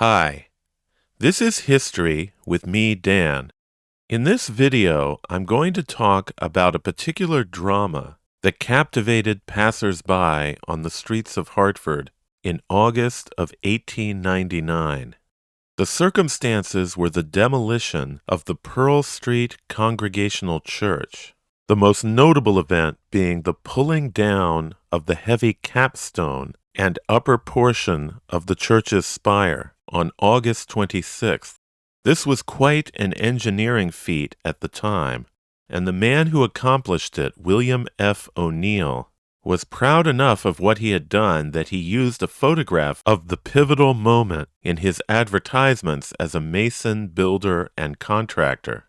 Hi, this is History with me, Dan. In this video, I'm going to talk about a particular drama that captivated passers-by on the streets of Hartford in August of 1899. The circumstances were the demolition of the Pearl Street Congregational Church, the most notable event being the pulling down of the heavy capstone and upper portion of the church's spire on August 26th. This was quite an engineering feat at the time, and the man who accomplished it, William F. O'Neill, was proud enough of what he had done that he used a photograph of the pivotal moment in his advertisements as a mason, builder, and contractor.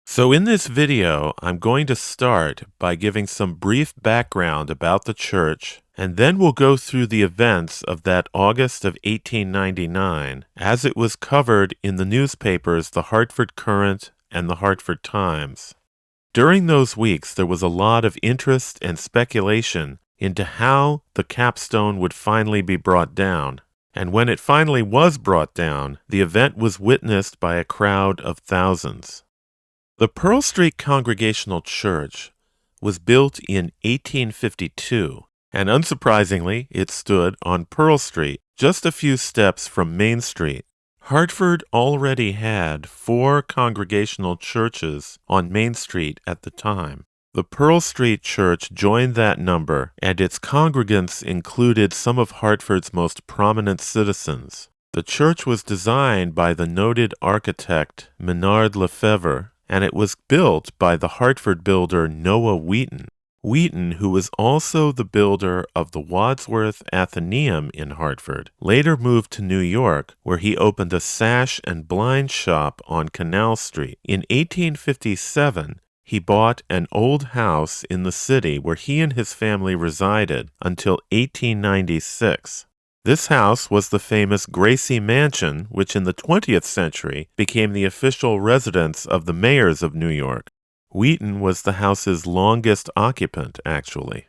So in this video, I'm going to start by giving some brief background about the church, and then we'll go through the events of that August of 1899 as it was covered in the newspapers the Hartford Courant and the Hartford Times. During those weeks, there was a lot of interest and speculation into how the capstone would finally be brought down. And when it finally was brought down, the event was witnessed by a crowd of thousands. The Pearl Street Congregational Church was built in 1852, and unsurprisingly, it stood on Pearl Street, just a few steps from Main Street. Hartford already had 4 congregational churches on Main Street at the time. The Pearl Street Church joined that number, and its congregants included some of Hartford's most prominent citizens. The church was designed by the noted architect Menard Lefebvre, and it was built by the Hartford builder Noah Wheaton. Wheaton, who was also the builder of the Wadsworth Athenaeum in Hartford, later moved to New York, where he opened a sash and blind shop on Canal Street. In 1857, he bought an old house in the city where he and his family resided until 1896. This house was the famous Gracie Mansion, which in the 20th century became the official residence of the mayors of New York. Wheaton was the house's longest occupant, actually.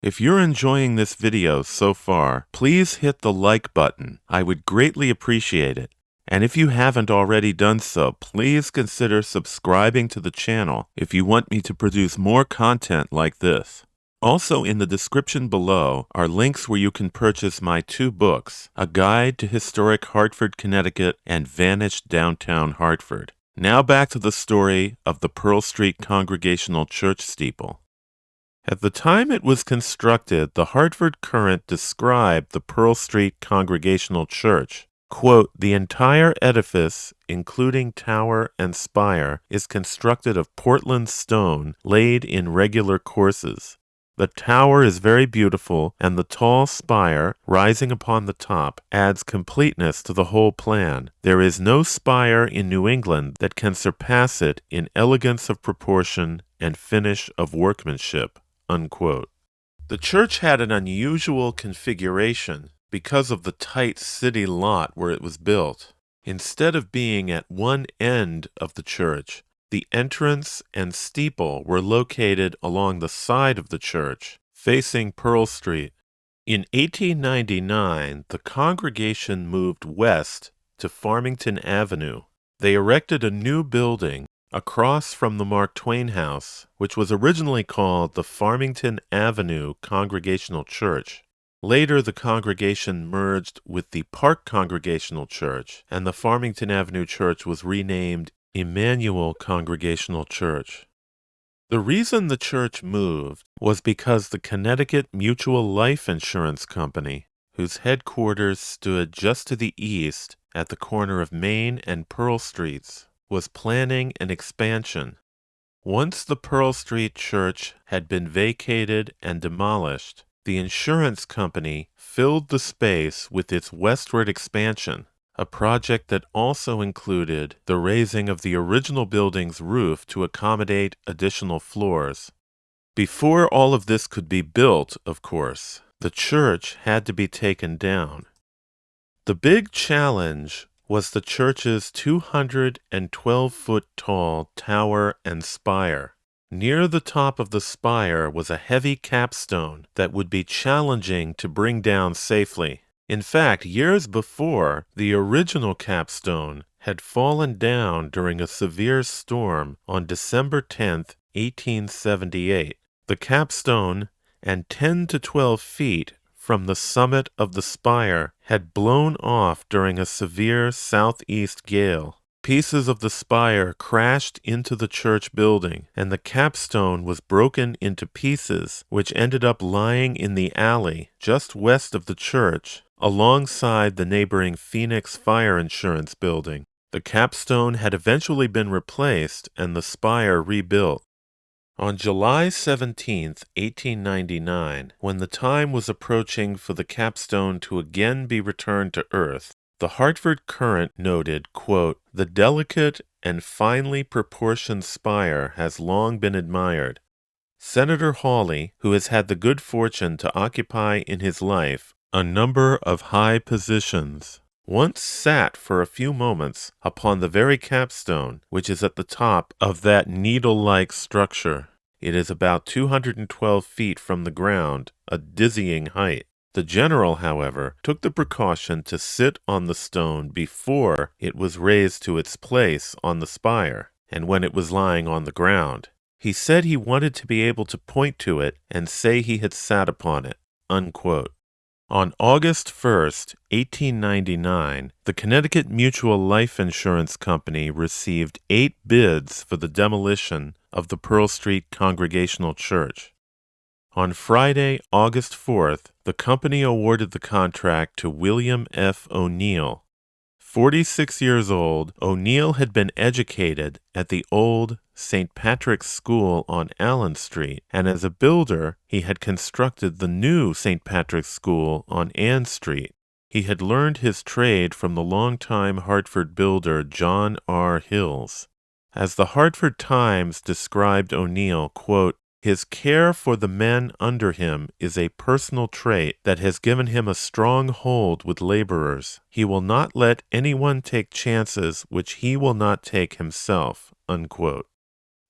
If you're enjoying this video so far, please hit the like button. I would greatly appreciate it. And if you haven't already done so, please consider subscribing to the channel if you want me to produce more content like this. Also in the description below are links where you can purchase my 2 books, A Guide to Historic Hartford, Connecticut, and Vanished Downtown Hartford. Now back to the story of the Pearl Street Congregational Church steeple. At the time it was constructed, the Hartford Courant described the Pearl Street Congregational Church. Quote, "The entire edifice, including tower and spire, is constructed of Portland stone laid in regular courses. The tower is very beautiful, and the tall spire, rising upon the top, adds completeness to the whole plan. There is no spire in New England that can surpass it in elegance of proportion and finish of workmanship." Unquote. The church had an unusual configuration because of the tight city lot where it was built. Instead of being at one end of the church, the entrance and steeple were located along the side of the church, facing Pearl Street. In 1899, the congregation moved west to Farmington Avenue. They erected a new building across from the Mark Twain House, which was originally called the Farmington Avenue Congregational Church. Later, the congregation merged with the Park Congregational Church, and the Farmington Avenue Church was renamed Emmanuel Congregational Church. The reason the church moved was because the Connecticut Mutual Life Insurance Company, whose headquarters stood just to the east at the corner of Main and Pearl Streets, was planning an expansion. Once the Pearl Street Church had been vacated and demolished, the insurance company filled the space with its westward expansion, a project that also included the raising of the original building's roof to accommodate additional floors. Before all of this could be built, of course, the church had to be taken down. The big challenge was the church's 212-foot-tall tower and spire. Near the top of the spire was a heavy capstone that would be challenging to bring down safely. In fact, years before, the original capstone had fallen down during a severe storm on December 10th, 1878. The capstone, and 10 to 12 feet from the summit of the spire, had blown off during a severe southeast gale. Pieces of the spire crashed into the church building, and the capstone was broken into pieces, which ended up lying in the alley just west of the church, alongside the neighboring Phoenix Fire Insurance building. The capstone had eventually been replaced and the spire rebuilt. On July 17, 1899, when the time was approaching for the capstone to again be returned to Earth, the Hartford Courant noted, quote, "The delicate and finely proportioned spire has long been admired. Senator Hawley, who has had the good fortune to occupy in his life a number of high positions, once sat for a few moments upon the very capstone which is at the top of that needle-like structure. It is about 212 feet from the ground, a dizzying height. The general, however, took the precaution to sit on the stone before it was raised to its place on the spire, and when it was lying on the ground. He said he wanted to be able to point to it and say he had sat upon it." Unquote. On August 1st, 1899, the Connecticut Mutual Life Insurance Company received 8 bids for the demolition of the Pearl Street Congregational Church. On Friday, August 4th, the company awarded the contract to William F. O'Neill. 46 years old, O'Neill had been educated at the old St. Patrick's School on Allen Street, and as a builder, he had constructed the new St. Patrick's School on Ann Street. He had learned his trade from the longtime Hartford builder John R. Hills. As the Hartford Times described O'Neill, quote, "His care for the men under him is a personal trait that has given him a strong hold with laborers. He will not let anyone take chances which he will not take himself." Unquote.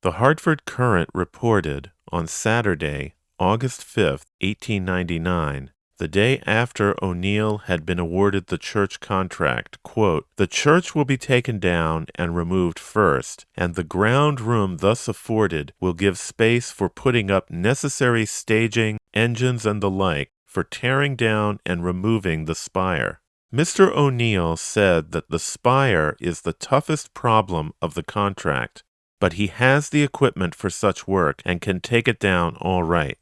The Hartford Courant reported on Saturday, August 5th, 1899, the day after O'Neill had been awarded the church contract, quote, "The church will be taken down and removed first, and the ground room thus afforded will give space for putting up necessary staging, engines, and the like, for tearing down and removing the spire." Mr. O'Neill said that the spire is the toughest problem of the contract, but he has the equipment for such work and can take it down all right.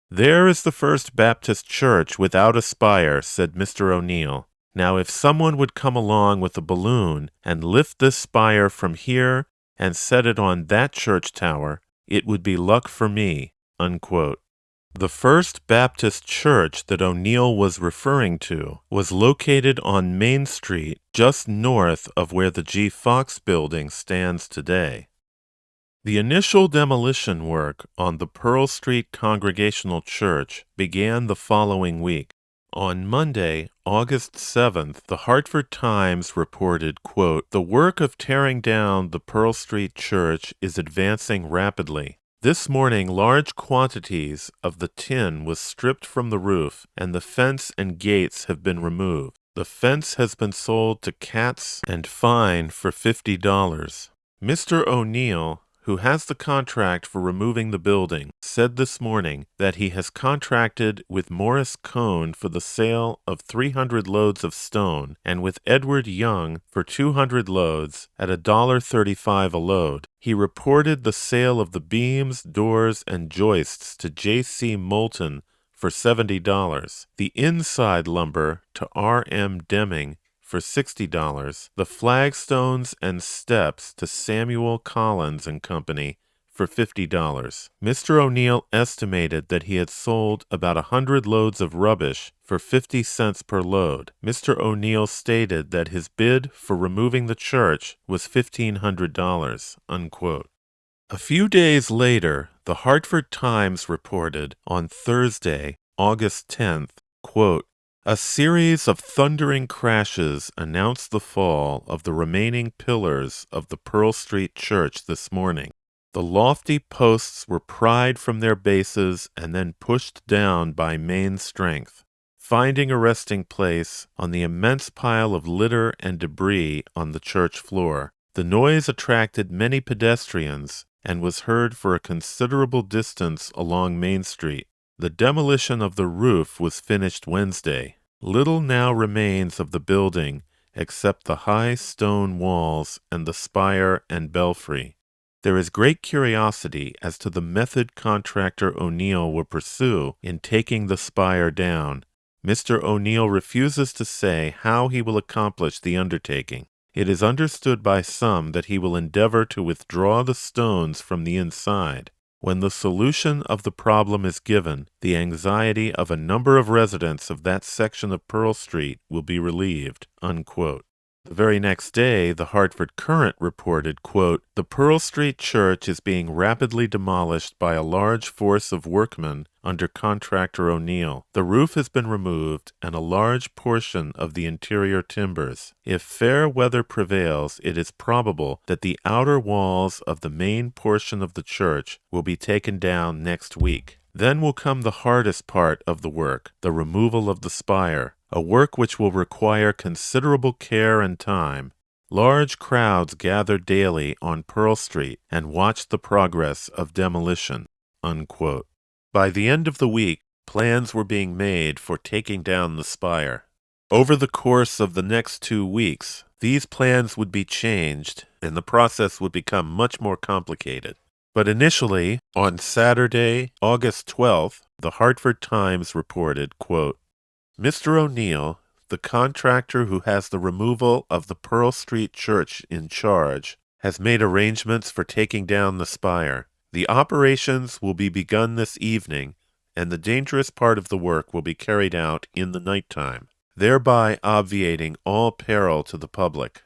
"There is the First Baptist Church without a spire," said Mr. O'Neill. "Now if someone would come along with a balloon and lift this spire from here and set it on that church tower, it would be luck for me." Unquote. The First Baptist Church that O'Neill was referring to was located on Main Street, just north of where the G. Fox building stands today. The initial demolition work on the Pearl Street Congregational Church began the following week. On Monday, August 7th, the Hartford Times reported, quote, "The work of tearing down the Pearl Street Church is advancing rapidly. This morning large quantities of the tin was stripped from the roof, and the fence and gates have been removed. The fence has been sold to Katz and Fine for $50. Mr. O'Neill, who has the contract for removing the building, said this morning that he has contracted with Morris Cone for the sale of 300 loads of stone and with Edward Young for 200 loads at $1.35 a load. He reported the sale of the beams, doors, and joists to J.C. Moulton for $70, the inside lumber to R.M. Deming for $60, the flagstones and steps to Samuel Collins and Company for $50. Mr. O'Neill estimated that he had sold about 100 loads of rubbish for 50 cents per load. Mr. O'Neill stated that his bid for removing the church was $1,500. Unquote. A few days later, the Hartford Times reported on Thursday, August 10th, quote, "A series of thundering crashes announced the fall of the remaining pillars of the Pearl Street Church this morning. The lofty posts were pried from their bases and then pushed down by main strength. finding a resting place on the immense pile of litter and debris on the church floor. The noise attracted many pedestrians and was heard for a considerable distance along Main Street. The demolition of the roof was finished Wednesday. Little now remains of the building except the high stone walls and the spire and belfry. There is great curiosity as to the method contractor O'Neill will pursue in taking the spire down. Mr. O'Neill refuses to say how he will accomplish the undertaking. It is understood by some that he will endeavor to withdraw the stones from the inside. When the solution of the problem is given, the anxiety of a number of residents of that section of Pearl Street will be relieved." Unquote. The very next day, the Hartford Courant reported, quote, "The Pearl Street Church is being rapidly demolished by a large force of workmen under contractor O'Neill. The roof has been removed and a large portion of the interior timbers. If fair weather prevails, it is probable that the outer walls of the main portion of the church will be taken down next week. Then will come the hardest part of the work, the removal of the spire, a work which will require considerable care and time. Large crowds gather daily on Pearl Street and watch the progress of demolition." Unquote. By the end of the week, plans were being made for taking down the spire. Over the course of the next 2 weeks, these plans would be changed and the process would become much more complicated. But initially, on Saturday, August 12th, the Hartford Times reported, quote, "Mr. O'Neill, the contractor who has the removal of the Pearl Street Church in charge, has made arrangements for taking down the spire. The operations will be begun this evening, and the dangerous part of the work will be carried out in the nighttime, thereby obviating all peril to the public.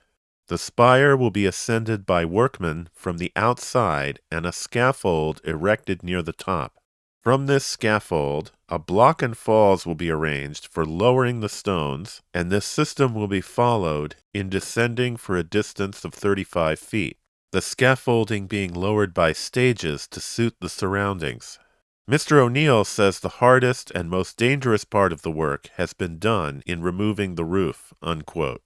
The spire will be ascended by workmen from the outside and a scaffold erected near the top. From this scaffold, a block and falls will be arranged for lowering the stones, and this system will be followed in descending for a distance of 35 feet, the scaffolding being lowered by stages to suit the surroundings. Mr. O'Neill says the hardest and most dangerous part of the work has been done in removing the roof." Unquote.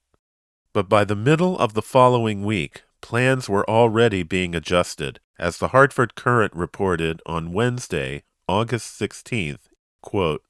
But by the middle of the following week, plans were already being adjusted, as the Hartford Courant reported on Wednesday, August 16th, quote,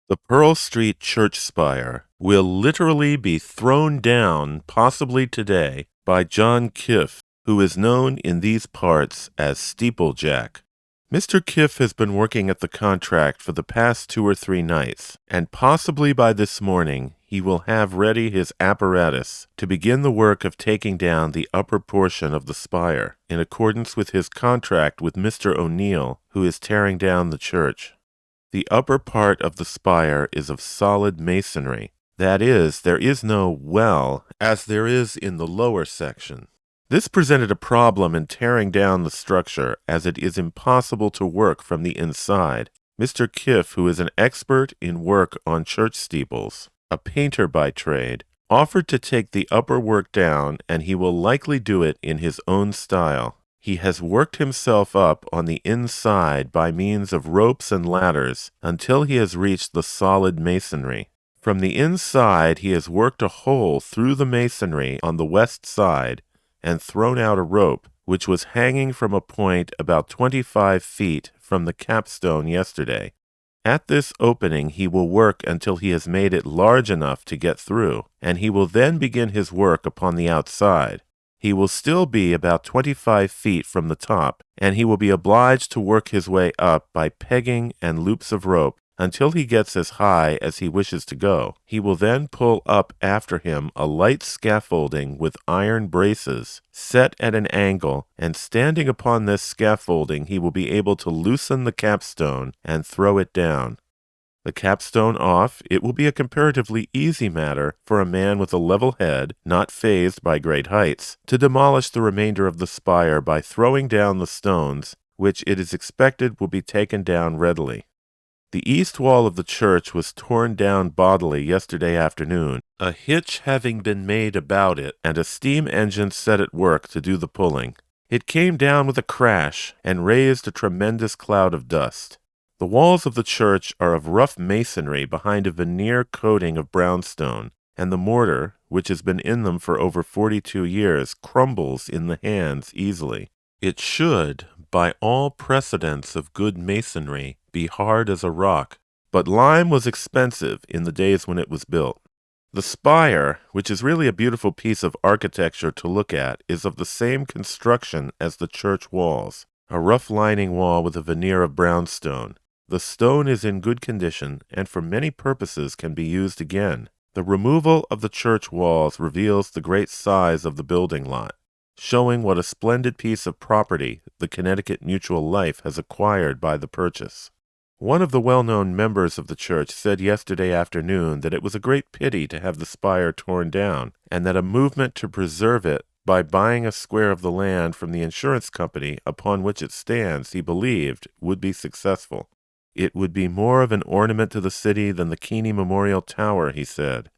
"The Pearl Street church spire will literally be thrown down, possibly today, by John Kiffe, who is known in these parts as Steeple Jack. Mr. Kiffe has been working at the contract for the past 2 or 3 nights, and possibly by this morning he will have ready his apparatus to begin the work of taking down the upper portion of the spire, in accordance with his contract with Mr. O'Neill, who is tearing down the church. The upper part of the spire is of solid masonry. That is, there is no well, as there is in the lower section. This presented a problem in tearing down the structure, as it is impossible to work from the inside. Mr. Kiffe, who is an expert in work on church steeples, a painter by trade, offered to take the upper work down, and he will likely do it in his own style. He has worked himself up on the inside by means of ropes and ladders until he has reached the solid masonry. From the inside he has worked a hole through the masonry on the west side and thrown out a rope, which was hanging from a point about 25 feet from the capstone yesterday. At this opening he will work until he has made it large enough to get through, and he will then begin his work upon the outside. He will still be about 25 feet from the top, and he will be obliged to work his way up by pegging and loops of rope until he gets as high as he wishes to go. He will then pull up after him a light scaffolding with iron braces set at an angle, and standing upon this scaffolding he will be able to loosen the capstone and throw it down. The capstone off, it will be a comparatively easy matter for a man with a level head, not fazed by great heights, to demolish the remainder of the spire by throwing down the stones, which it is expected will be taken down readily. The east wall of the church was torn down bodily yesterday afternoon, a hitch having been made about it, and a steam engine set at work to do the pulling. It came down with a crash, and raised a tremendous cloud of dust. The walls of the church are of rough masonry behind a veneer coating of brownstone, and the mortar, which has been in them for over 42 years, crumbles in the hands easily. It should, by all precedents of good masonry, be hard as a rock, but lime was expensive in the days when it was built. The spire, which is really a beautiful piece of architecture to look at, is of the same construction as the church walls, a rough lining wall with a veneer of brownstone. The stone is in good condition and for many purposes can be used again. The removal of the church walls reveals the great size of the building lot, showing what a splendid piece of property the Connecticut Mutual Life has acquired by the purchase. One of the well-known members of the church said yesterday afternoon that it was a great pity to have the spire torn down, and that a movement to preserve it by buying a square of the land from the insurance company upon which it stands, he believed, would be successful. It would be more of an ornament to the city than the Keeney Memorial Tower, he said.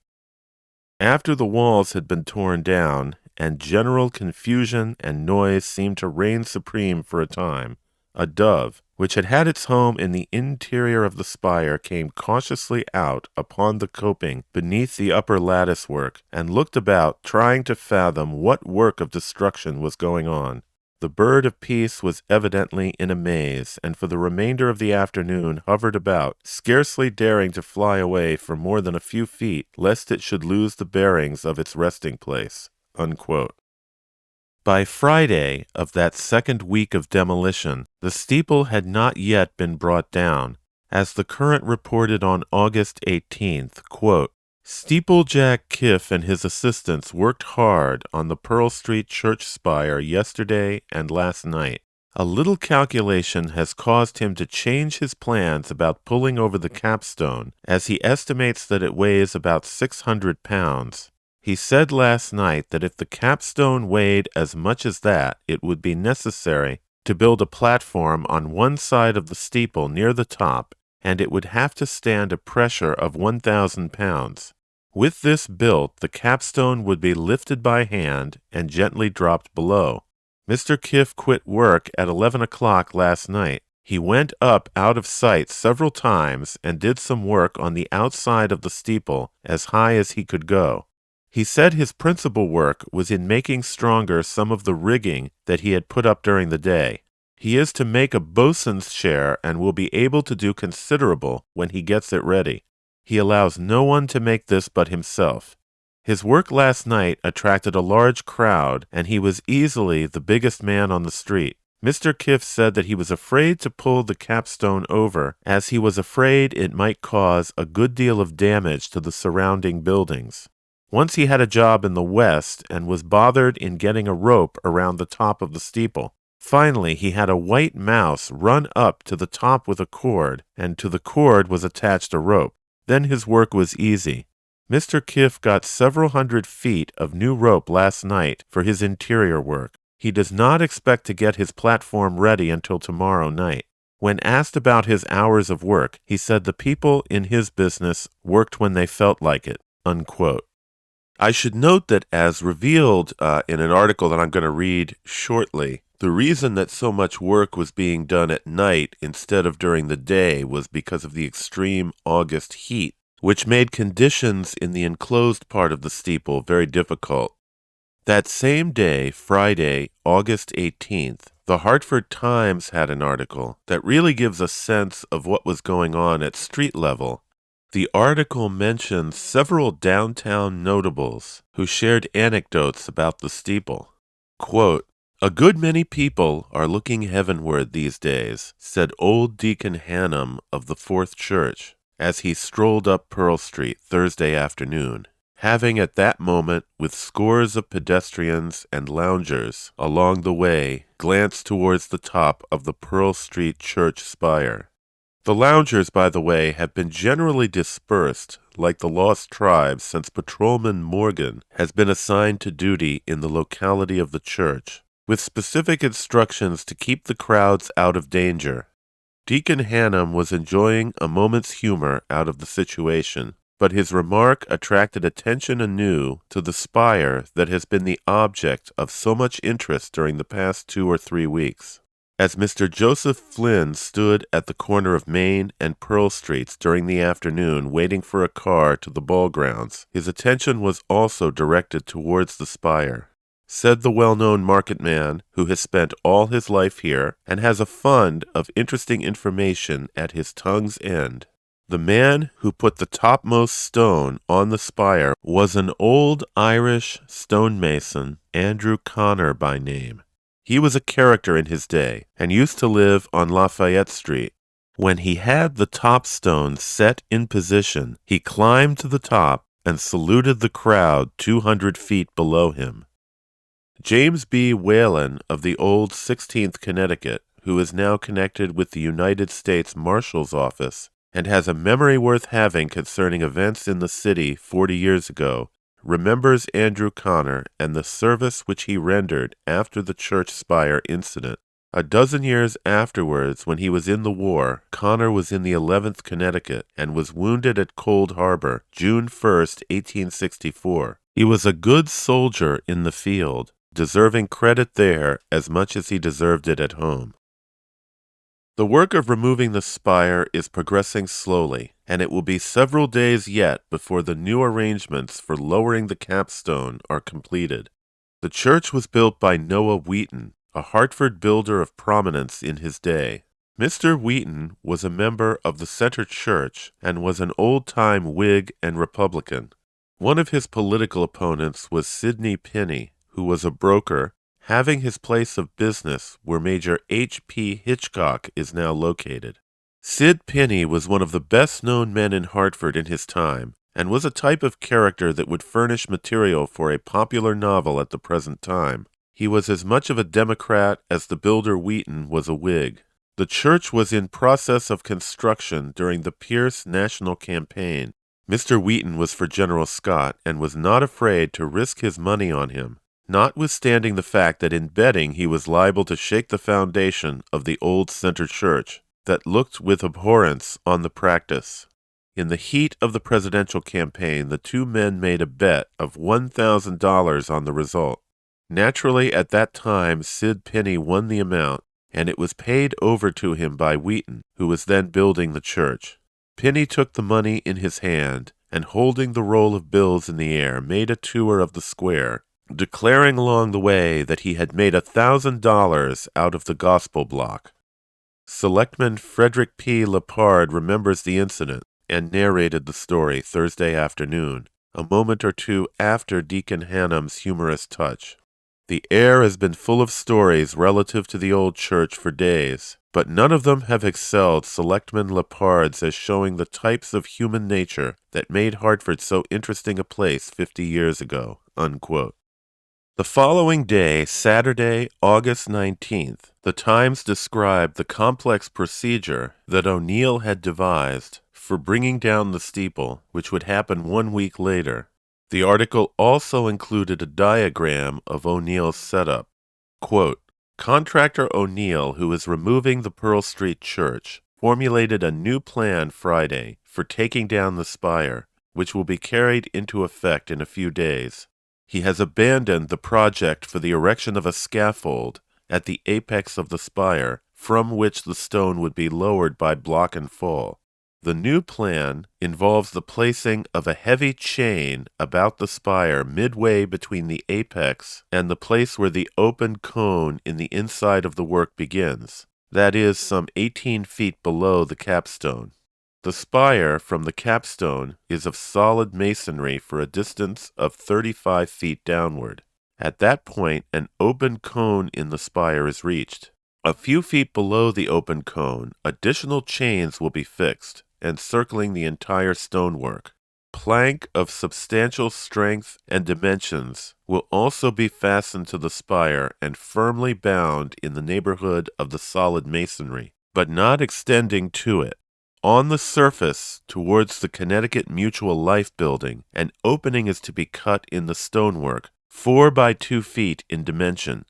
After the walls had been torn down, and general confusion and noise seemed to reign supreme for a time, a dove, which had had its home in the interior of the spire, came cautiously out upon the coping beneath the upper lattice work, and looked about, trying to fathom what work of destruction was going on. The bird of peace was evidently in a maze, and for the remainder of the afternoon hovered about, scarcely daring to fly away for more than a few feet, lest it should lose the bearings of its resting place." Unquote. By Friday of that second week of demolition, the steeple had not yet been brought down. As the Courant reported on August 18th, quote, "Steeple Jack Kiffe and his assistants worked hard on the Pearl Street Church spire yesterday and last night. A little calculation has caused him to change his plans about pulling over the capstone, as he estimates that it weighs about 600 pounds. He said last night that if the capstone weighed as much as that, it would be necessary to build a platform on one side of the steeple near the top, and it would have to stand a pressure of 1,000 pounds. With this built, the capstone would be lifted by hand and gently dropped below. Mr. Kiffe quit work at 11 o'clock last night. He went up out of sight several times and did some work on the outside of the steeple as high as he could go. He said his principal work was in making stronger some of the rigging that he had put up during the day. He is to make a boatswain's chair and will be able to do considerable when he gets it ready. He allows no one to make this but himself. His work last night attracted a large crowd, and he was easily the biggest man on the street. Mr. Kiffe said that he was afraid to pull the capstone over, as he was afraid it might cause a good deal of damage to the surrounding buildings. Once he had a job in the West and was bothered in getting a rope around the top of the steeple. Finally, he had a white mouse run up to the top with a cord, and to the cord was attached a rope. Then his work was easy. Mr. Kiffe got several hundred feet of new rope last night for his interior work. He does not expect to get his platform ready until tomorrow night. When asked about his hours of work, he said the people in his business worked when they felt like it. Unquote. I should note that as revealed in an article that I'm going to read shortly, the reason that so much work was being done at night instead of during the day was because of the extreme August heat, which made conditions in the enclosed part of the steeple very difficult. That same day, Friday, August 18th, the Hartford Times had an article that really gives a sense of what was going on at street level. The article mentions several downtown notables who shared anecdotes about the steeple. Quote, "A good many people are looking heavenward these days," said old Deacon Hannum of the Fourth Church, as he strolled up Pearl Street Thursday afternoon, having at that moment, with scores of pedestrians and loungers along the way, glanced towards the top of the Pearl Street Church spire. The loungers, by the way, have been generally dispersed, like the lost tribes, since Patrolman Morgan has been assigned to duty in the locality of the church, with specific instructions to keep the crowds out of danger. Deacon Hannum was enjoying a moment's humor out of the situation, but his remark attracted attention anew to the spire that has been the object of so much interest during the past 2 or 3 weeks. As Mr. Joseph Flynn stood at the corner of Main and Pearl Streets during the afternoon waiting for a car to the ball grounds, his attention was also directed towards the Spire. Said the well-known market man, who has spent all his life here and has a fund of interesting information at his tongue's end, the man who put the topmost stone on the spire was an old Irish stonemason, Andrew Connor by name. He was a character in his day and used to live on Lafayette Street. When he had the top stone set in position, he climbed to the top and saluted the crowd 200 feet below him. James B. Whalen of the old 16th Connecticut, who is now connected with the United States Marshal's Office and has a memory worth having concerning events in the city 40 years ago, remembers Andrew Connor and the service which he rendered after the church spire incident. A dozen years afterwards, when he was in the war, Connor was in the 11th Connecticut and was wounded at Cold Harbor, June 1st, 1864. He was a good soldier in the field, deserving credit there as much as he deserved it at home. The work of removing the spire is progressing slowly, and it will be several days yet before the new arrangements for lowering the capstone are completed. The church was built by Noah Wheaton, a Hartford builder of prominence in his day. Mr. Wheaton was a member of the Center Church and was an old-time Whig and Republican. One of his political opponents was Sidney Penny, who was a broker, having his place of business where Major H.P. Hitchcock is now located. Sid Penny was one of the best-known men in Hartford in his time, and was a type of character that would furnish material for a popular novel at the present time. He was as much of a Democrat as the builder Wheaton was a Whig. The church was in process of construction during the Pierce National Campaign. Mr. Wheaton was for General Scott and was not afraid to risk his money on him, notwithstanding the fact that in betting he was liable to shake the foundation of the old Center Church that looked with abhorrence on the practice. In the heat of the presidential campaign, the two men made a bet of $1,000 on the result. Naturally, at that time, Sid Penny won the amount, and it was paid over to him by Wheaton, who was then building the church. Penny took the money in his hand, and holding the roll of bills in the air, made a tour of the square, declaring along the way that he had made $1,000 out of the gospel block. Selectman Frederick P. Lepard remembers the incident and narrated the story Thursday afternoon, a moment or two after Deacon Hannum's humorous touch. The air has been full of stories relative to the old church for days, but none of them have excelled Selectman Lepard's as showing the types of human nature that made Hartford so interesting a place 50 years ago." Unquote. The following day, Saturday, August 19th, the Times described the complex procedure that O'Neill had devised for bringing down the steeple, which would happen 1 week later. The article also included a diagram of O'Neill's setup. Quote, "Contractor O'Neill, who is removing the Pearl Street Church, formulated a new plan Friday for taking down the spire, which will be carried into effect in a few days. He has abandoned the project for the erection of a scaffold at the apex of the spire, from which the stone would be lowered by block and fall. The new plan involves the placing of a heavy chain about the spire midway between the apex and the place where the open cone in the inside of the work begins, that is, some 18 feet below the capstone. The spire from the capstone is of solid masonry for a distance of 35 feet downward. At that point, an open cone in the spire is reached. A few feet below the open cone, additional chains will be fixed, encircling the entire stonework. Plank of substantial strength and dimensions will also be fastened to the spire and firmly bound in the neighborhood of the solid masonry, but not extending to it. On the surface, towards the Connecticut Mutual Life Building, an opening is to be cut in the stonework, 4 by 2 feet in dimension.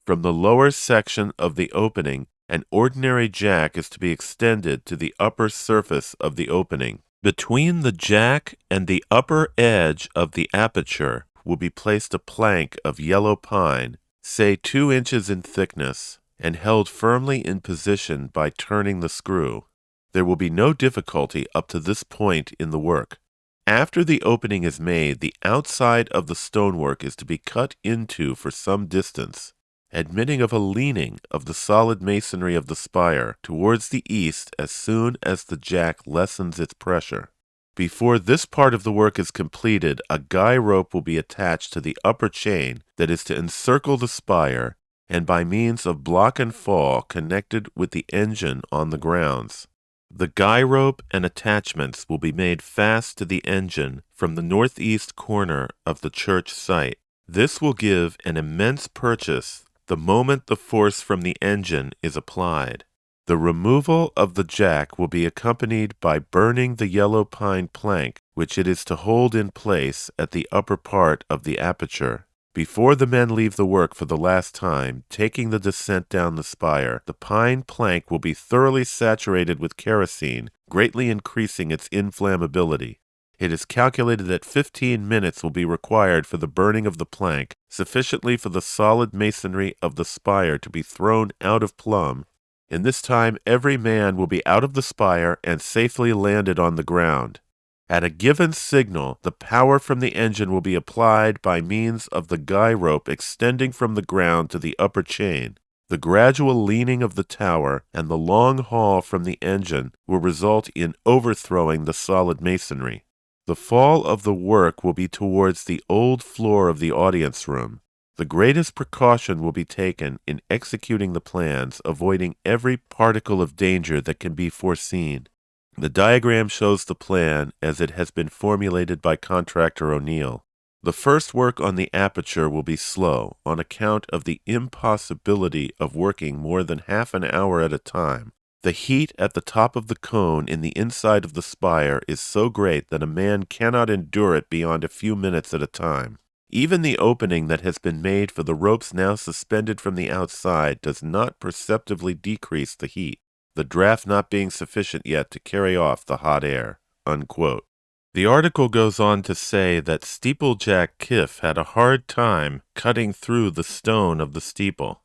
From the lower section of the opening, an ordinary jack is to be extended to the upper surface of the opening. Between the jack and the upper edge of the aperture will be placed a plank of yellow pine, say 2 inches in thickness, and held firmly in position by turning the screw. There will be no difficulty up to this point in the work. After the opening is made, the outside of the stonework is to be cut into for some distance, admitting of a leaning of the solid masonry of the spire towards the east as soon as the jack lessens its pressure. Before this part of the work is completed, a guy rope will be attached to the upper chain that is to encircle the spire and by means of block and fall connected with the engine on the grounds. The guy rope and attachments will be made fast to the engine from the northeast corner of the church site. This will give an immense purchase the moment the force from the engine is applied. The removal of the jack will be accompanied by burning the yellow pine plank, which it is to hold in place at the upper part of the aperture. Before the men leave the work for the last time, taking the descent down the spire, the pine plank will be thoroughly saturated with kerosene, greatly increasing its inflammability. It is calculated that 15 minutes will be required for the burning of the plank, sufficiently for the solid masonry of the spire to be thrown out of plumb. In this time, every man will be out of the spire and safely landed on the ground. At a given signal, the power from the engine will be applied by means of the guy rope extending from the ground to the upper chain. The gradual leaning of the tower and the long haul from the engine will result in overthrowing the solid masonry. The fall of the work will be towards the old floor of the audience room. The greatest precaution will be taken in executing the plans, avoiding every particle of danger that can be foreseen. The diagram shows the plan as it has been formulated by contractor O'Neill. The first work on the aperture will be slow on account of the impossibility of working more than half an hour at a time. The heat at the top of the cone in the inside of the spire is so great that a man cannot endure it beyond a few minutes at a time. Even the opening that has been made for the ropes now suspended from the outside does not perceptibly decrease the heat, the draft not being sufficient yet to carry off the hot air." Unquote. The article goes on to say that Steeple Jack Kiffe had a hard time cutting through the stone of the steeple.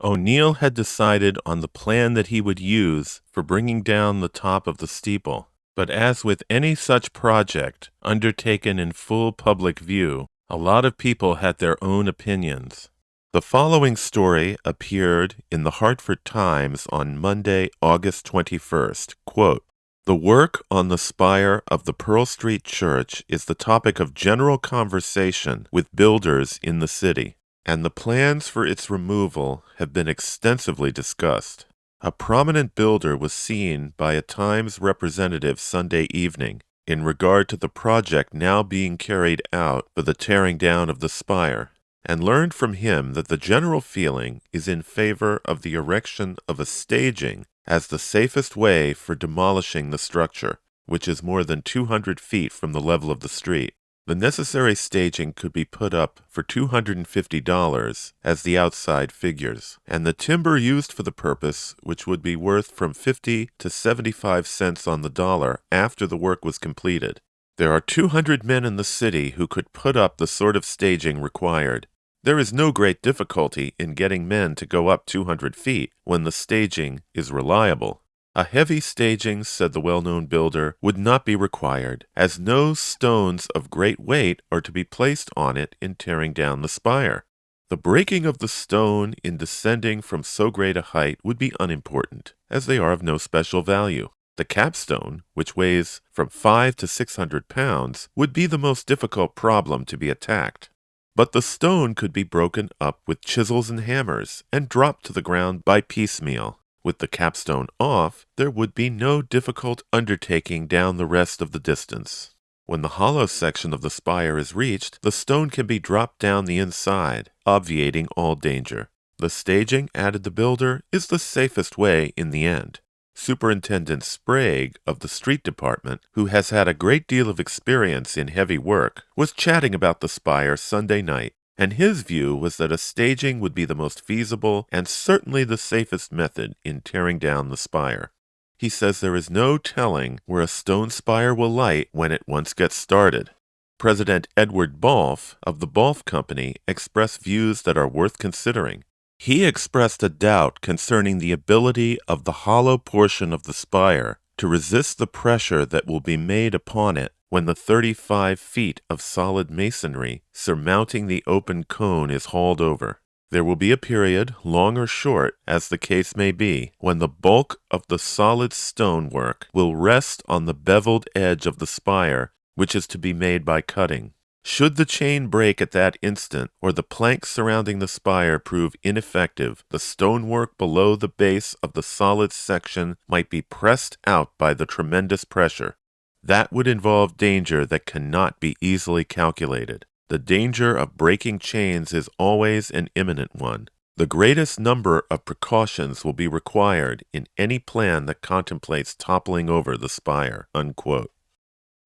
O'Neill had decided on the plan that he would use for bringing down the top of the steeple, but as with any such project undertaken in full public view, a lot of people had their own opinions. The following story appeared in the Hartford Times on Monday, August 21st. Quote, "The work on the spire of the Pearl Street Church is the topic of general conversation with builders in the city, and the plans for its removal have been extensively discussed. A prominent builder was seen by a Times representative Sunday evening in regard to the project now being carried out for the tearing down of the spire, and learned from him that the general feeling is in favor of the erection of a staging as the safest way for demolishing the structure, which is more than 200 feet from the level of the street. The necessary staging could be put up for $250 as the outside figures, and the timber used for the purpose, which would be worth from 50 to 75 cents on the dollar after the work was completed. There are 200 men in the city who could put up the sort of staging required. There is no great difficulty in getting men to go up 200 feet when the staging is reliable. A heavy staging, said the well-known builder, would not be required, as no stones of great weight are to be placed on it in tearing down the spire. The breaking of the stone in descending from so great a height would be unimportant, as they are of no special value. The capstone, which weighs from 500 to 600 pounds, would be the most difficult problem to be attacked. But the stone could be broken up with chisels and hammers and dropped to the ground by piecemeal. With the capstone off, there would be no difficult undertaking down the rest of the distance. When the hollow section of the spire is reached, the stone can be dropped down the inside, obviating all danger. The staging, added the builder, is the safest way in the end. Superintendent Sprague of the street department, who has had a great deal of experience in heavy work, was chatting about the spire Sunday night, and his view was that a staging would be the most feasible and certainly the safest method in tearing down the spire. He says there is no telling where a stone spire will light when it once gets started. President Edward Balfe of the Balfe Company expressed views that are worth considering. He expressed a doubt concerning the ability of the hollow portion of the spire to resist the pressure that will be made upon it when the 35 feet of solid masonry surmounting the open cone is hauled over. There will be a period, long or short, as the case may be, when the bulk of the solid stonework will rest on the beveled edge of the spire, which is to be made by cutting. Should the chain break at that instant, or the planks surrounding the spire prove ineffective, the stonework below the base of the solid section might be pressed out by the tremendous pressure. That would involve danger that cannot be easily calculated. The danger of breaking chains is always an imminent one. The greatest number of precautions will be required in any plan that contemplates toppling over the spire." Unquote.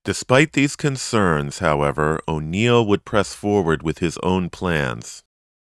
Despite these concerns, however, O'Neill would press forward with his own plans.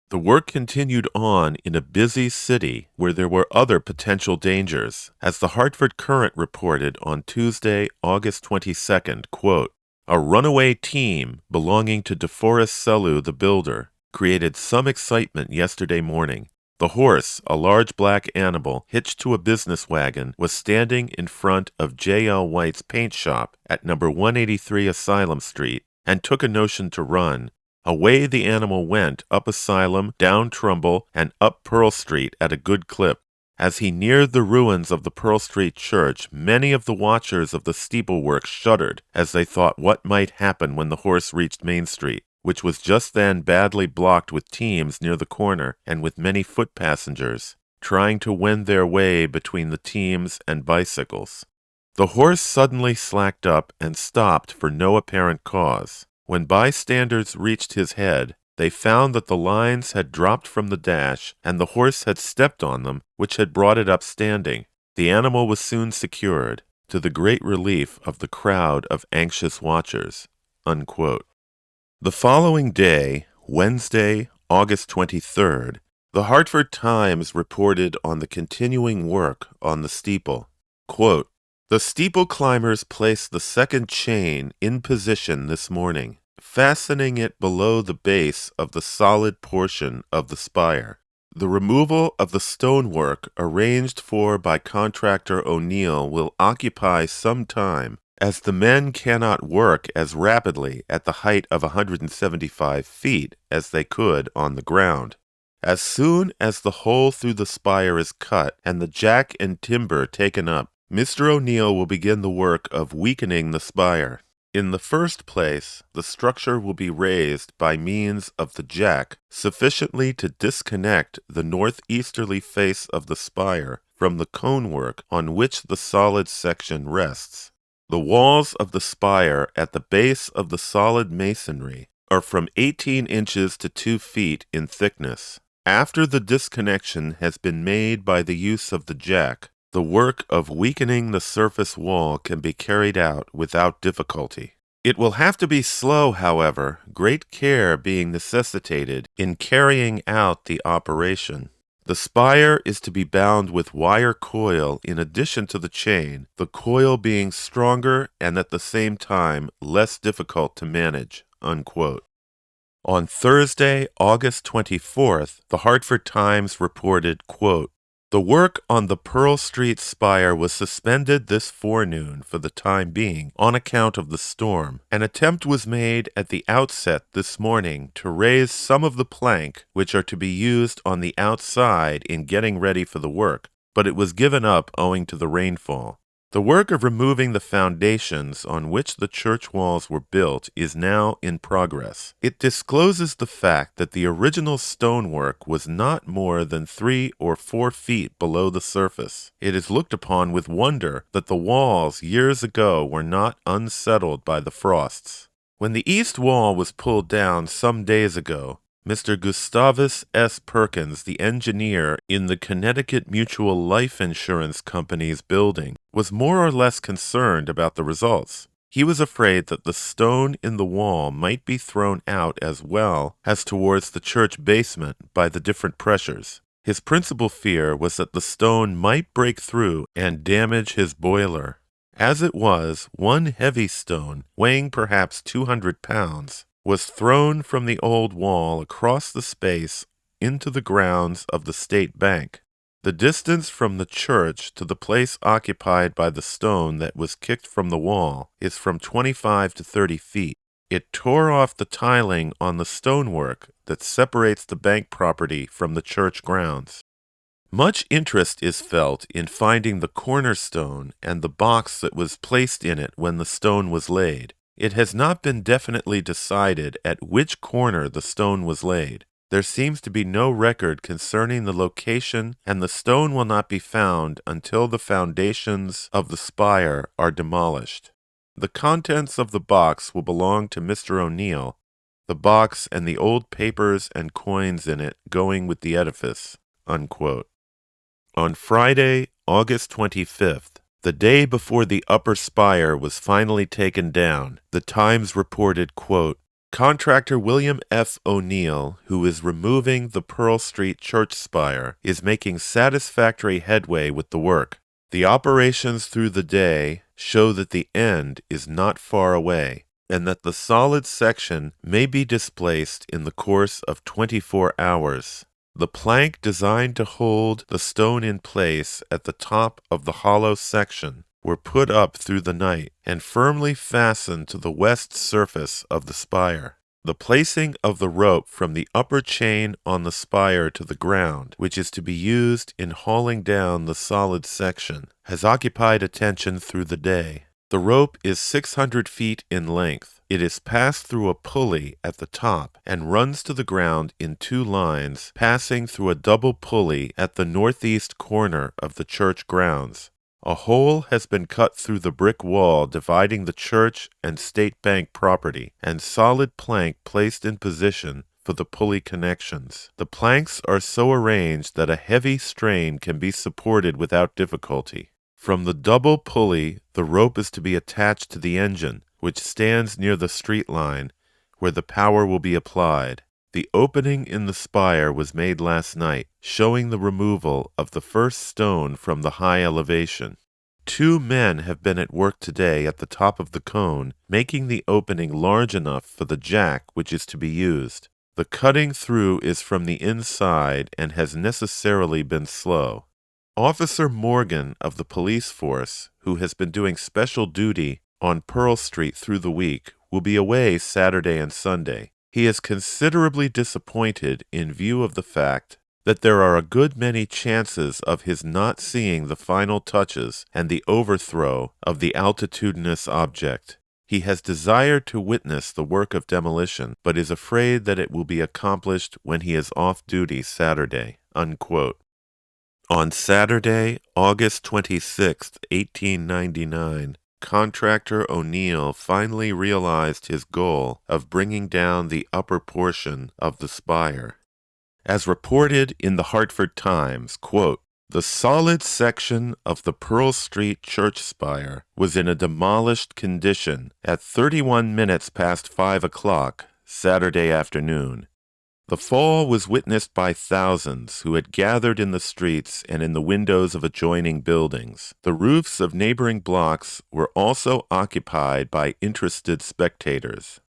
The work continued on in a busy city where there were other potential dangers, as the Hartford Courant reported on Tuesday, August 22nd, quote, "A runaway team belonging to DeForest Sellew, the builder, created some excitement yesterday morning. The horse, a large black animal hitched to a business wagon, was standing in front of J.L. White's paint shop at number 183 Asylum Street and took a notion to run. Away the animal went, up Asylum, down Trumbull, and up Pearl Street at a good clip. As he neared the ruins of the Pearl Street Church, many of the watchers of the steeple work shuddered as they thought what might happen when the horse reached Main Street, which was just then badly blocked with teams near the corner and with many foot passengers, trying to wend their way between the teams and bicycles. The horse suddenly slacked up and stopped for no apparent cause. When bystanders reached his head, they found that the lines had dropped from the dash and the horse had stepped on them, which had brought it up standing. The animal was soon secured, to the great relief of the crowd of anxious watchers." Unquote. The following day, Wednesday, August 23rd, the Hartford Times reported on the continuing work on the steeple. Quote, "The steeple climbers placed the second chain in position this morning, fastening it below the base of the solid portion of the spire. The removal of the stonework arranged for by contractor O'Neill will occupy some time, as the men cannot work as rapidly at the height of 175 feet as they could on the ground. As soon as the hole through the spire is cut and the jack and timber taken up, Mr. O'Neill will begin the work of weakening the spire. In the first place, the structure will be raised by means of the jack sufficiently to disconnect the northeasterly face of the spire from the conework on which the solid section rests. The walls of the spire at the base of the solid masonry are from 18 inches to 2 feet in thickness. After the disconnection has been made by the use of the jack, the work of weakening the surface wall can be carried out without difficulty. It will have to be slow, however, great care being necessitated in carrying out the operation. The spire is to be bound with wire coil in addition to the chain, the coil being stronger and at the same time less difficult to manage." Unquote. On Thursday, August 24th, the Hartford Times reported, quote, "The work on the Pearl Street spire was suspended this forenoon for the time being on account of the storm. An attempt was made at the outset this morning to raise some of the plank which are to be used on the outside in getting ready for the work, but it was given up owing to the rainfall. The work of removing the foundations on which the church walls were built is now in progress. It discloses the fact that the original stonework was not more than 3 or 4 feet below the surface. It is looked upon with wonder that the walls years ago were not unsettled by the frosts. When the east wall was pulled down some days ago, Mr. Gustavus S. Perkins, the engineer in the Connecticut Mutual Life Insurance Company's building, was more or less concerned about the results. He was afraid that the stone in the wall might be thrown out as well as towards the church basement by the different pressures. His principal fear was that the stone might break through and damage his boiler. As it was, one heavy stone, weighing perhaps 200 pounds, was thrown from the old wall across the space into the grounds of the State Bank. The distance from the church to the place occupied by the stone that was kicked from the wall is from 25 to 30 feet. It tore off the tiling on the stonework that separates the bank property from the church grounds. Much interest is felt in finding the cornerstone and the box that was placed in it when the stone was laid. It has not been definitely decided at which corner the stone was laid. There seems to be no record concerning the location, and the stone will not be found until the foundations of the spire are demolished. The contents of the box will belong to Mr. O'Neill, the box and the old papers and coins in it going with the edifice." Unquote. On Friday, August 25th, the day before the upper spire was finally taken down, the Times reported, quote, "Contractor William F. O'Neill, who is removing the Pearl Street church spire, is making satisfactory headway with the work. The operations through the day show that the end is not far away, and that the solid section may be displaced in the course of 24 hours. The plank designed to hold the stone in place at the top of the hollow section were put up through the night and firmly fastened to the west surface of the spire. The placing of the rope from the upper chain on the spire to the ground, which is to be used in hauling down the solid section, has occupied attention through the day. The rope is 600 feet in length. It is passed through a pulley at the top and runs to the ground in 2 lines, passing through a double pulley at the northeast corner of the church grounds. A hole has been cut through the brick wall dividing the church and State Bank property, and solid plank placed in position for the pulley connections. The planks are so arranged that a heavy strain can be supported without difficulty. From the double pulley, the rope is to be attached to the engine, which stands near the street line, where the power will be applied. The opening in the spire was made last night, showing the removal of the first stone from the high elevation. 2 men have been at work today at the top of the cone, making the opening large enough for the jack which is to be used. The cutting through is from the inside and has necessarily been slow. Officer Morgan of the police force, who has been doing special duty on Pearl Street through the week, will be away Saturday and Sunday. He is considerably disappointed in view of the fact that there are a good many chances of his not seeing the final touches and the overthrow of the altitudinous object. He has desired to witness the work of demolition, but is afraid that it will be accomplished when he is off duty Saturday." Unquote. On Saturday, August 26, 1899, contractor O'Neill finally realized his goal of bringing down the upper portion of the spire. As reported in the Hartford Times, quote, "The solid section of the Pearl Street church spire was in a demolished condition at 31 minutes past 5 o'clock Saturday afternoon. The fall was witnessed by thousands who had gathered in the streets and in the windows of adjoining buildings. The roofs of neighboring blocks were also occupied by interested spectators.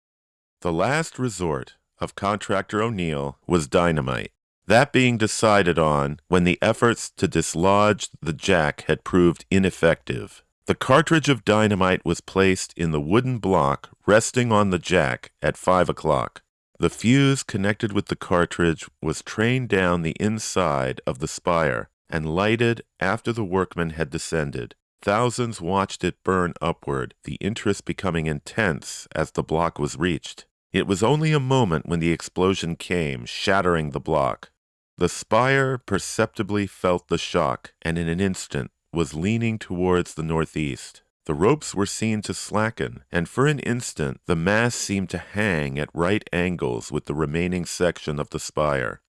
The last resort of contractor O'Neill was dynamite, that being decided on when the efforts to dislodge the jack had proved ineffective. The cartridge of dynamite was placed in the wooden block resting on the jack at 5 o'clock. The fuse connected with the cartridge was trained down the inside of the spire and lighted after the workmen had descended. Thousands watched it burn upward, the interest becoming intense as the block was reached. It was only a moment when the explosion came, shattering the block. The spire perceptibly felt the shock, and in an instant was leaning towards the northeast. The ropes were seen to slacken, and for an instant the mass seemed to hang at right angles with the remaining section of the spire.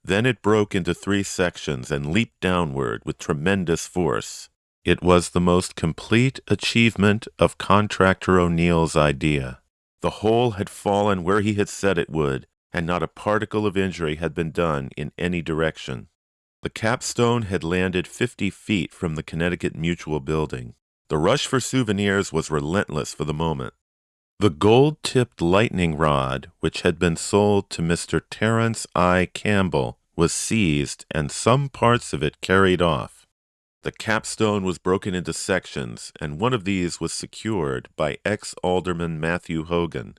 Then it broke into 3 sections and leaped downward with tremendous force. It was the most complete achievement of contractor O'Neill's idea. The hole had fallen where he had said it would, and not a particle of injury had been done in any direction. The capstone had landed 50 feet from the Connecticut Mutual building. The rush for souvenirs was relentless for the moment. The gold-tipped lightning rod, which had been sold to Mr. Terence I. Campbell was seized and some parts of it carried off. The capstone was broken into sections, and one of these was secured by ex-alderman Matthew Hogan.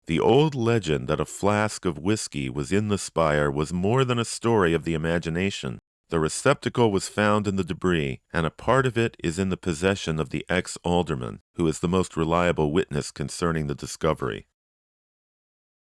The old legend that a flask of whiskey was in the spire was more than a story of the imagination. The receptacle was found in the debris, and a part of it is in the possession of the ex-alderman, who is the most reliable witness concerning the discovery.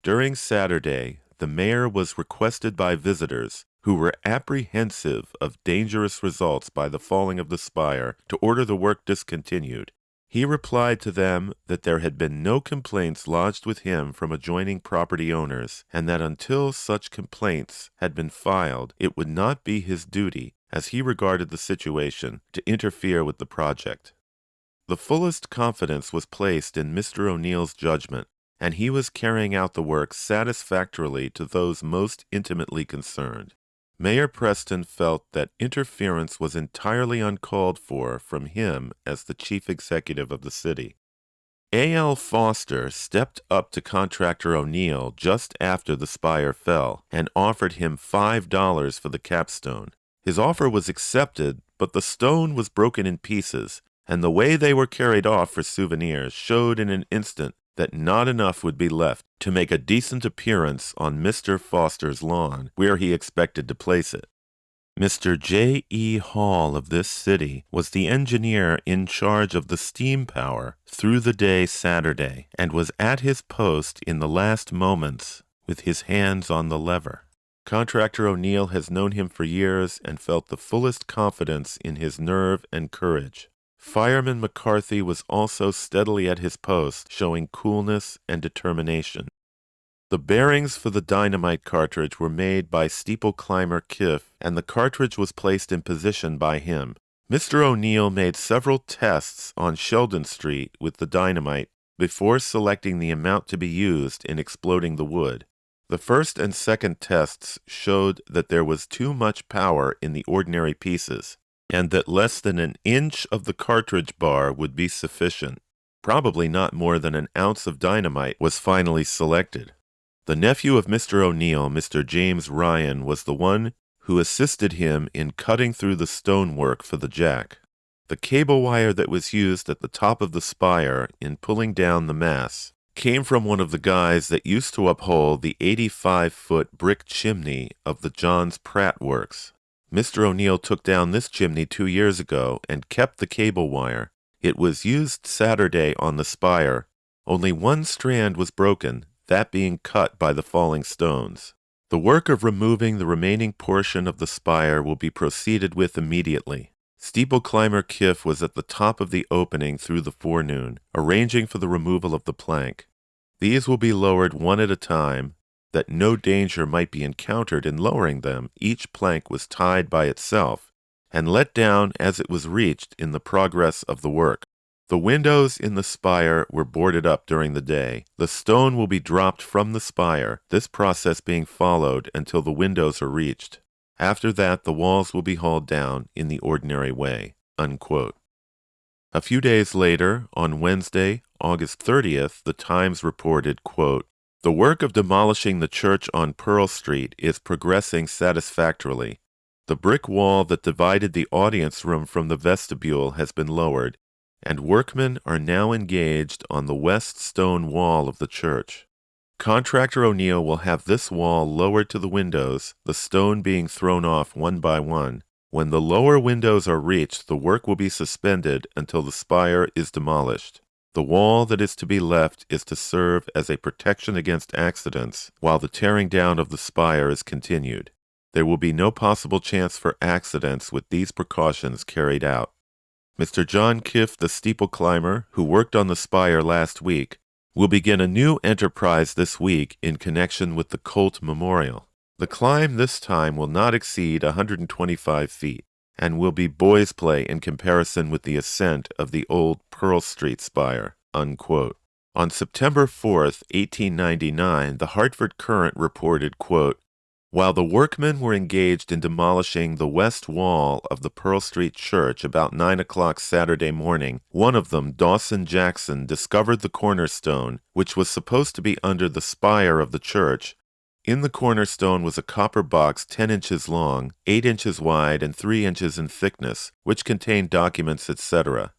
During Saturday, the mayor was requested by visitors who were apprehensive of dangerous results by the falling of the spire to order the work discontinued. He replied to them that there had been no complaints lodged with him from adjoining property owners, and that until such complaints had been filed, it would not be his duty, as he regarded the situation, to interfere with the project. The fullest confidence was placed in Mr. O'Neill's judgment, and he was carrying out the work satisfactorily to those most intimately concerned. Mayor Preston felt that interference was entirely uncalled for from him as the chief executive of the city. A.L. Foster stepped up to contractor O'Neill just after the spire fell and offered him $5 for the capstone. His offer was accepted, but the stone was broken in pieces, and the way they were carried off for souvenirs showed in an instant that not enough would be left to make a decent appearance on Mr. Foster's lawn, where he expected to place it. Mr. J. E. Hall of this city was the engineer in charge of the steam power through the day Saturday, and was at his post in the last moments with his hands on the lever. Contractor O'Neill has known him for years and felt the fullest confidence in his nerve and courage. Fireman McCarthy was also steadily at his post, showing coolness and determination. The bearings for the dynamite cartridge were made by steeple-climber Kiffe, and the cartridge was placed in position by him. Mr. O'Neill made several tests on Sheldon Street with the dynamite before selecting the amount to be used in exploding the wood. The first and second tests showed that there was too much power in the ordinary pieces, and that less than an inch of the cartridge bar would be sufficient. Probably not more than an ounce of dynamite was finally selected. The nephew of Mr. O'Neill, Mr. James Ryan, was the one who assisted him in cutting through the stonework for the jack. The cable wire that was used at the top of the spire in pulling down the mass came from one of the guys that used to uphold the 85-foot brick chimney of the Johns Pratt Works. Mr. O'Neill took down this chimney 2 years ago and kept the cable wire. It was used Saturday on the spire. Only one strand was broken, that being cut by the falling stones. The work of removing the remaining portion of the spire will be proceeded with immediately. Steeple-climber Kiffe was at the top of the opening through the forenoon, arranging for the removal of the plank. These will be lowered one at a time. That no danger might be encountered in lowering them, each plank was tied by itself, and let down as it was reached in the progress of the work. The windows in the spire were boarded up during the day. The stone will be dropped from the spire, this process being followed until the windows are reached. After that, the walls will be hauled down in the ordinary way." Unquote. A few days later, on Wednesday, August 30th, the Times reported, quote, "The work of demolishing the church on Pearl Street is progressing satisfactorily. The brick wall that divided the audience room from the vestibule has been lowered, and workmen are now engaged on the west stone wall of the church. Contractor O'Neill will have this wall lowered to the windows, the stone being thrown off one by one. When the lower windows are reached, the work will be suspended until the spire is demolished. The wall that is to be left is to serve as a protection against accidents while the tearing down of the spire is continued. There will be no possible chance for accidents with these precautions carried out. Mr. John Kiffe, the steeple climber, who worked on the spire last week, will begin a new enterprise this week in connection with the Colt Memorial. The climb this time will not exceed 125 feet. And will be boys' play in comparison with the ascent of the old Pearl Street spire." Unquote. On September 4th, 1899, the Hartford Courant reported, quote, "While the workmen were engaged in demolishing the west wall of the Pearl Street Church about 9 o'clock Saturday morning, one of them, Dawson Jackson, discovered the cornerstone, which was supposed to be under the spire of the church, In the cornerstone was a copper box 10 inches long, 8 inches wide, and 3 inches in thickness, which contained documents, etc.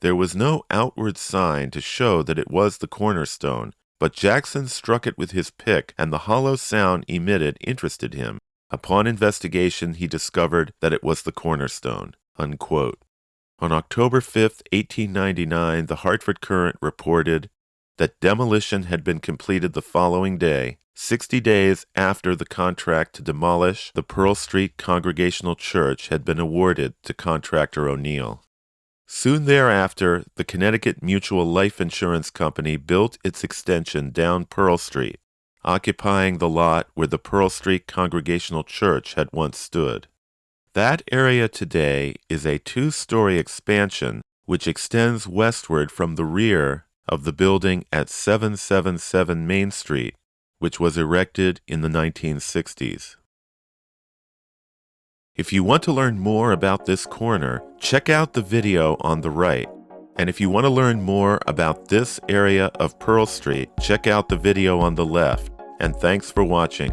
There was no outward sign to show that it was the cornerstone, but Jackson struck it with his pick, and the hollow sound emitted interested him. Upon investigation, he discovered that it was the cornerstone." Unquote. On October 5, 1899, the Hartford Courant reported that demolition had been completed the following day, 60 days after the contract to demolish the Pearl Street Congregational Church had been awarded to contractor O'Neill. Soon thereafter, the Connecticut Mutual Life Insurance Company built its extension down Pearl Street, occupying the lot where the Pearl Street Congregational Church had once stood. That area today is a 2-story expansion which extends westward from the rear of the building at 777 Main Street, which was erected in the 1960s. If you want to learn more about this corner, check out the video on the right. And if you want to learn more about this area of Pearl Street, check out the video on the left. And thanks for watching.